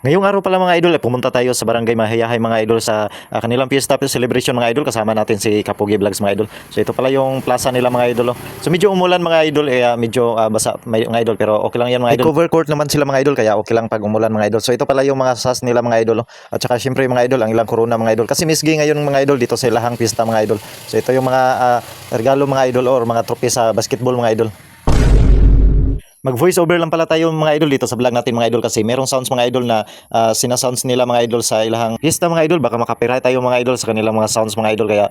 Ngayong araw pala mga idol, pumunta tayo sa Barangay Mahayahay mga idol sa kanilang Fiesta Celebration mga idol. Kasama natin si Kapugi Vlogs mga idol. So ito pala yung plaza nila mga idol. Oh. So medyo umulan mga idol, medyo basa mga idol, pero okay lang yan mga idol. May cover court naman sila mga idol, kaya okay lang pag umulan mga idol. So ito pala yung mga sas nila mga idol. Oh. At saka syempre mga idol, ang ilang corona mga idol. Kasi misgi ngayon mga idol dito sa Ilahang Fiesta mga idol. So ito yung mga regalo mga idol or mga trophy sa basketball mga idol. Mag voice over lang pala tayo mga idol dito sa vlog natin mga idol kasi merong sounds mga idol na sinasounds nila mga idol sa Ilahang Fiesta mga idol, baka makapiright tayo mga idol sa kanilang mga sounds mga idol, kaya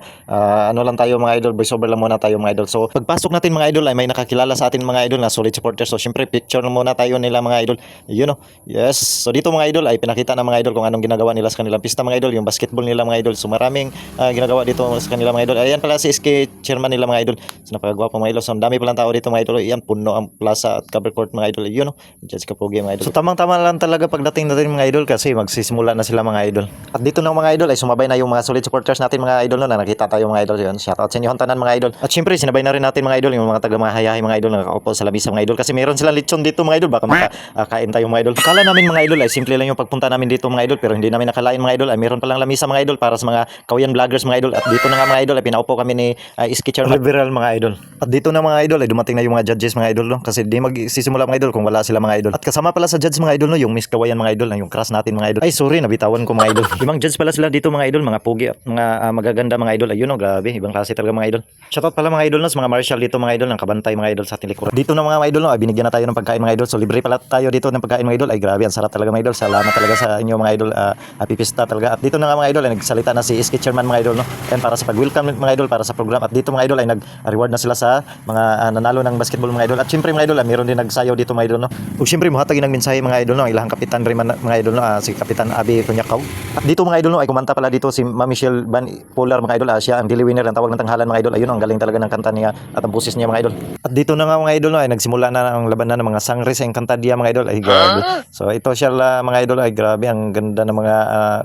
ano lang tayo mga idol, voice over lang muna tayo mga idol. So pagpasok natin mga idol ay may nakakilala sa atin mga idol na solid supporters, so syempre picture muna tayo nila mga idol, you know. Yes, so dito mga idol ay pinakita ng mga idol kung anong ginagawa nila sa kanilang pista mga idol, yung basketball nila mga idol. So maraming ginagawa dito sa kanila mga idol. Ayan pala si SK chairman nila mga idol, so napakagwapo mga idol. So ang dami palang tao dito mga idol, ayan puno ang plaza at cover court mga idol, you know. Judge Kapugi mga idol. So tamang-tama lang talaga pagdating natin mga idol kasi magsisimula na sila mga idol. At dito na mga idol ay sumabay na yung mga solid supporters natin mga idol no, na nakita tayo mga idol. Yun, shoutout sa inyo tanan mga idol. At syempre sinabay na rin natin mga idol yung mga taga Mahayahay mga idol na nakaupo sa lamisa mga idol kasi meron silang lechon dito mga idol, baka makakain tayo mga idol. Akala namin mga idol ay simple lang yung pagpunta namin dito mga idol, pero hindi namin nakalain mga idol ay meron palang lamisa mga idol para sa mga kawayan vloggers mga idol. At dito na nga mga idol ay pinaupo kami ni Sketcher Liberal mga idol. At dito na mga idol ay dumating na yung mga judges mga idol no, kasi di magsisimula mga idol kung wala sila mga idol. At kasama pala sa judge mga idol no, yung Miss Kawayan mga idol, yung crush natin mga idol. Ay sorry, nabitawan ko mga idol. Limang judge pala sila dito mga idol, mga pugi at mga magaganda mga idol. Ayun no, grabe, ibang klase talaga mga idol. Shoutout pala mga idol no, sa mga marshal dito mga idol, ng kabantay mga idol sa ating likuran. Dito na mga idol no, ay binigyan na tayo ng pagkain mga idol. So libre pala tayo dito ng pagkain mga idol. Ay grabe, ang sarap talaga mga idol. Salamat talaga sa inyo mga idol. Happy Fiesta talaga. At dito na nga mga idol ay nagsalita na si SK Chairman mga idol no. And para sa pag-welcome mga idol para sa program. At dito mga idol ay nag-reward na sila sa mga nanalo ng basketball mga idol. At syempre mga idol, mayroon din nagsayaw dito mga idol no. Ug syempre muhatag ng mensahe mga idol no, Ilahang kapitan rin mga idol no, si Kapitan Abi Kunyakaw. At dito mga idol no, ay kumanta pala dito si Ma'am Michelle Van Polar mga idol. Siya ang daily winner ng tawag ng tanghalan mga idol. Ayun, ang galing talaga ng kanta niya at ang boses niya mga idol. At dito na nga mga idol no, ay nagsimula na ang labanan ng mga sangre sa Encantadia mga idol. Ay grabe. So ito siya mga idol, ay grabe, ang ganda ng mga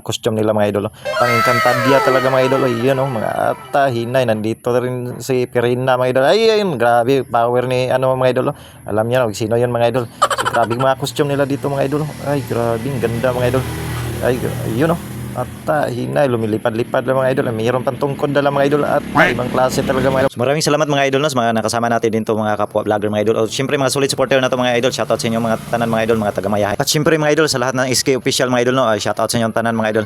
costume nila mga idol. Pang Encantadia talaga mga idol. Ay yun no, mga ata hinay, nandito rin si Pirina mga idol. Ay ayun, grabe power ni mga idol. Alam niya no, sino yun mga idol. So grabe mga costume nila dito mga idol. Ay grabe, ang ganda mga idol. Ay yun no, at hinay, lumilipad-lipad lang mga idol. Mayroon pang tungkod dala mga idol at ibang klase talaga mga idol. So, maraming salamat mga idol no, sa mga nakasama natin dito mga kapwa vlogger mga idol. O syempre mga solid supporter na to mga idol. Shoutout sa inyo mga tanan mga idol, mga taga Mayahay. At syempre mga idol sa lahat ng SK official mga idol no, shoutout sa inyo tanan mga idol.